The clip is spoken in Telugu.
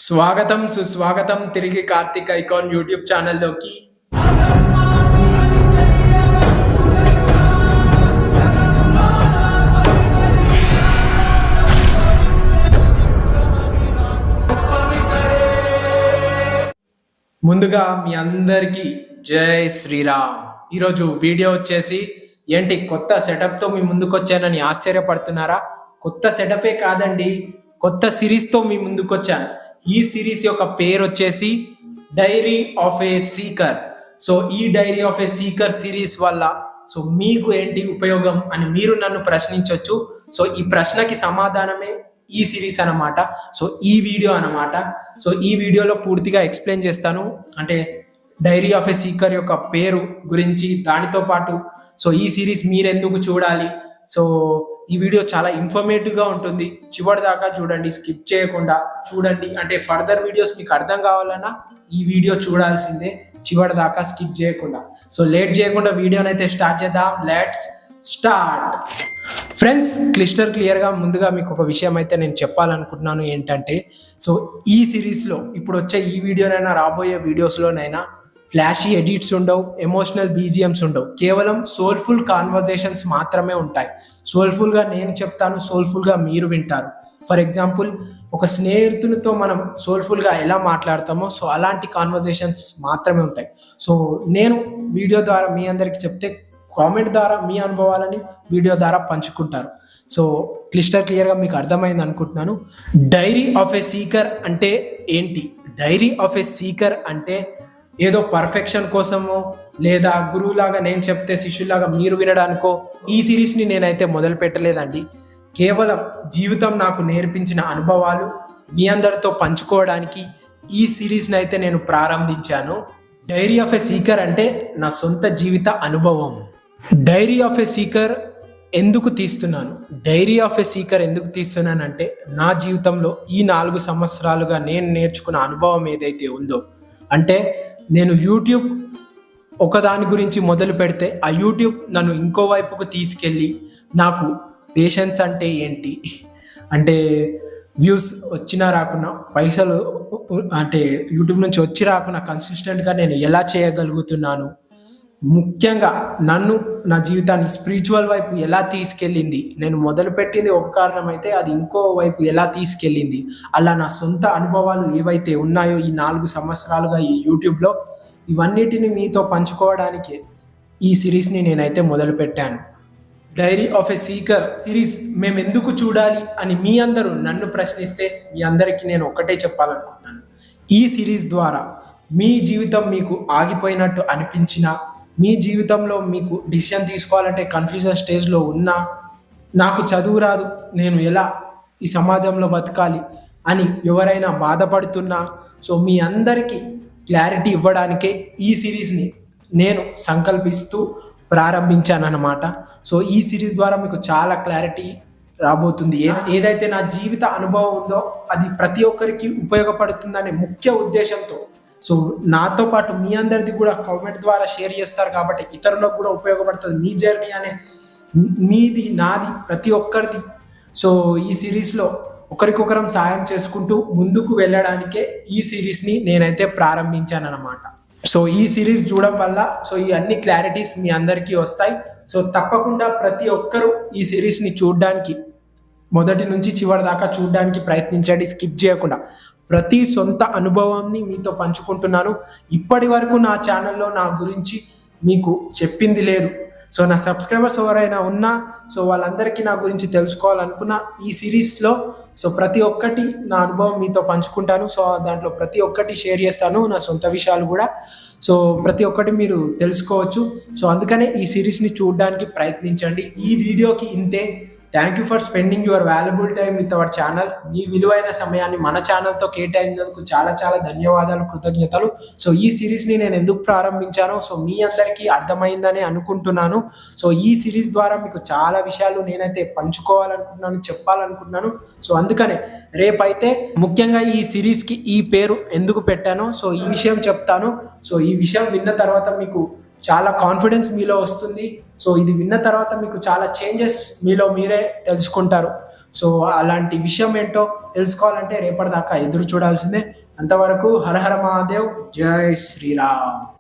స్వాగతం సుస్వాగతం తిరిగి కార్తిక్ ఐకాన్ యూట్యూబ్ ఛానల్లోకి. ముందుగా మీ అందరికీ జై శ్రీరామ్. ఈరోజు వీడియో వచ్చేసి ఏంటి కొత్త సెటప్తో మీ ముందుకు వచ్చానని ఆశ్చర్యపడుతున్నారా? కొత్త సెటపే కాదండి, కొత్త సిరీస్తో మీ ముందుకు వచ్చాను. ఈ సిరీస్ యొక్క పేరు వచ్చేసి diary of a seeker. So ఈ diary of a seeker series వల్ల సో మీకు ఏంటి ఉపయోగం అని మీరు నన్ను ప్రశ్నించవచ్చు. సో ఈ ప్రశ్నకి సమాధానమే ఈ సిరీస్ అన్నమాట. సో ఈ వీడియో అన్నమాట. సో ఈ వీడియోలో పూర్తిగా ఎక్స్ప్లెయిన్ చేస్తాను, అంటే డైరీ ఆఫ్ ఏ సీకర్ యొక్క పేరు గురించి, దానితో పాటు సో ఈ సిరీస్ మీరు ఎందుకు చూడాలి. సో ఈ వీడియో చాలా ఇన్ఫర్మేటివ్గా ఉంటుంది, చివరి దాకా చూడండి, స్కిప్ చేయకుండా చూడండి. అంటే ఫర్దర్ వీడియోస్ మీకు అర్థం కావాలన్నా ఈ వీడియో చూడాల్సిందే, చివరి దాకా స్కిప్ చేయకుండా. సో లేట్ చేయకుండా వీడియోని అయితే స్టార్ట్ చేద్దాం. Let's start. ఫ్రెండ్స్, క్లియర్గా ముందుగా మీకు ఒక విషయం అయితే నేను చెప్పాలనుకుంటున్నాను. ఏంటంటే సో ఈ సిరీస్లో ఇప్పుడు వచ్చే ఈ వీడియోనైనా రాబోయే వీడియోస్లోనైనా ఫ్లాషీ ఎడిట్స్ ఉండవు, ఎమోషనల్ బీజిఎమ్స్ ఉండవు, కేవలం సోల్ఫుల్ కాన్వర్జేషన్స్ మాత్రమే ఉంటాయి. సోల్ఫుల్గా నేను చెప్తాను, సోల్ఫుల్గా మీరు వింటారు. ఫర్ ఎగ్జాంపుల్, ఒక స్నేహితునితో మనం సోల్ఫుల్గా ఎలా మాట్లాడతామో సో అలాంటి కాన్వర్జేషన్స్ మాత్రమే ఉంటాయి. సో నేను వీడియో ద్వారా మీ అందరికీ చెప్తే కామెంట్ ద్వారా మీ అనుభవాలని వీడియో ద్వారా పంచుకుంటారు. సో క్లియర్గా మీకు అర్థమైంది అనుకుంటున్నాను. డైరీ ఆఫ్ ఏ సీకర్ అంటే ఏంటి? డైరీ ఆఫ్ ఏ సీకర్ అంటే ఏదో పర్ఫెక్షన్ కోసమో లేదా గురువులాగా నేను చెప్తే శిష్యులాగా మీరు వినడానికో ఈ సిరీస్ని నేనైతే మొదలు పెట్టలేదండి. కేవలం జీవితం నాకు నేర్పించిన అనుభవాలు మీ అందరితో పంచుకోవడానికి ఈ సిరీస్ని అయితే నేను ప్రారంభించాను. డైరీ ఆఫ్ ఏ సీకర్ అంటే నా సొంత జీవిత అనుభవం. డైరీ ఆఫ్ ఏ సీకర్ ఎందుకు తీస్తున్నాను? డైరీ ఆఫ్ ఏ సీకర్ ఎందుకు తీస్తున్నానంటే నా జీవితంలో ఈ 4 సంవత్సరాలుగా నేను నేర్చుకున్న అనుభవం ఏదైతే ఉందో, అంటే నేను యూట్యూబ్ ఒకదాని గురించి మొదలు పెడితే ఆ యూట్యూబ్ నన్ను ఇంకో వైపుకు తీసుకెళ్ళి నాకు పేషెన్స్ అంటే ఏంటి, అంటే వ్యూస్ వచ్చినా రాకున్నా, పైసలు అంటే యూట్యూబ్ నుంచి వచ్చి రాకున్నా కన్సిస్టెంట్గా నేను ఎలా చేయగలుగుతున్నాను, ముఖ్యంగా నన్ను నా జీవితాన్ని స్పిరిచువల్ వైపు ఎలా తీసుకెళ్ళింది, నేను మొదలుపెట్టింది ఒక కారణం అయితే అది ఇంకో వైపు ఎలా తీసుకెళ్ళింది, అలా నా సొంత అనుభవాలు ఏవైతే ఉన్నాయో ఈ 4 సంవత్సరాలుగా ఈ యూట్యూబ్లో, ఇవన్నిటిని మీతో పంచుకోవడానికి ఈ సిరీస్ని నేనైతే మొదలుపెట్టాను. Dairy of a seeker series మేము ఎందుకు చూడాలి అని మీ అందరూ నన్ను ప్రశ్నిస్తే మీ అందరికీ నేను ఒకటే చెప్పాలనుకుంటున్నాను. ఈ సిరీస్ ద్వారా మీ జీవితం మీకు ఆగిపోయినట్టు అనిపించినా, మీ జీవితంలో మీకు డిసిషన్ తీసుకోవాలంటే కన్ఫ్యూజన్ స్టేజ్లో ఉన్నా, నాకు చదువు రాదు, నేను ఎలా ఈ సమాజంలో బతకాలి అని ఎవరైనా బాధపడుతున్నా, సో మీ అందరికీ క్లారిటీ ఇవ్వడానికే ఈ సిరీస్ని నేను సంకల్పిస్తూ ప్రారంభించానన్నమాట. సో ఈ సిరీస్ ద్వారా మీకు చాలా క్లారిటీ రాబోతుంది. ఏదైతే నా జీవిత అనుభవం ఉందో అది ప్రతి ఒక్కరికి ఉపయోగపడుతుందనే ముఖ్య ఉద్దేశంతో, సో నాతో పాటు మీ అందరిది కూడా కామెంట్ ద్వారా షేర్ చేస్తారు కాబట్టి ఇతరులకు కూడా ఉపయోగపడుతుంది. మీ జర్నీ అనే మీది నాది ప్రతి ఒక్కరిది. సో ఈ సిరీస్లో ఒకరికొకరం సాయం చేసుకుంటూ ముందుకు వెళ్ళడానికే ఈ సిరీస్ని నేనైతే ప్రారంభించాను అన్నమాట. సో ఈ సిరీస్ చూడడం వల్ల సో ఈ అన్ని క్లారిటీస్ మీ అందరికీ వస్తాయి. సో తప్పకుండా ప్రతి ఒక్కరూ ఈ సిరీస్ని చూడడానికి, మొదటి నుంచి చివరి దాకా చూడడానికి ప్రయత్నించండి, స్కిప్ చేయకుండా. ప్రతి సొంత అనుభవాన్ని మీతో పంచుకుంటున్నాను. ఇప్పటి వరకు నా ఛానల్లో నా గురించి మీకు చెప్పింది లేదు. సో నా సబ్స్క్రైబర్స్ ఎవరైనా ఉన్నా సో వాళ్ళందరికీ నా గురించి తెలుసుకోవాలనుకున్న ఈ సిరీస్లో సో ప్రతి ఒక్కటి నా అనుభవం మీతో పంచుకుంటాను. సో దాంట్లో ప్రతి ఒక్కటి షేర్ చేస్తాను, నా సొంత విషయాలు కూడా. సో ప్రతి ఒక్కటి మీరు తెలుసుకోవచ్చు. సో అందుకనే ఈ సిరీస్ని చూడడానికి ప్రయత్నించండి. ఈ వీడియోకి ఇంతే. Thank you for spending your valuable time with our channel. మీ విలువైన సమయాన్ని మన ఛానల్తో కేటాయించినందుకు చాలా చాలా ధన్యవాదాలు, కృతజ్ఞతలు. సో ఈ సిరీస్ని నేను ఎందుకు ప్రారంభించానో సో మీ అందరికీ అర్థమైందని అనుకుంటున్నాను. సో ఈ సిరీస్ ద్వారా మీకు చాలా విషయాలు నేనైతే పంచుకోవాలనుకుంటున్నాను, చెప్పాలనుకుంటున్నాను. సో అందుకనే రేపైతే ముఖ్యంగా ఈ సిరీస్కి ఈ పేరు ఎందుకు పెట్టానో సో ఈ విషయం చెప్తాను. సో ఈ విషయం విన్న తర్వాత మీకు చాలా కాన్ఫిడెన్స్ మీలో వస్తుంది. సో ఇది విన్న తర్వాత మీకు చాలా చేంజెస్ మీలో మీరే తెలుసుకుంటారు. సో అలాంటి విషయం ఏంటో తెలుసుకోవాలంటే రేపటిదాకా ఎదురు చూడాల్సిందే. అంతవరకు హర హర మహాదేవ్, జై శ్రీరామ్.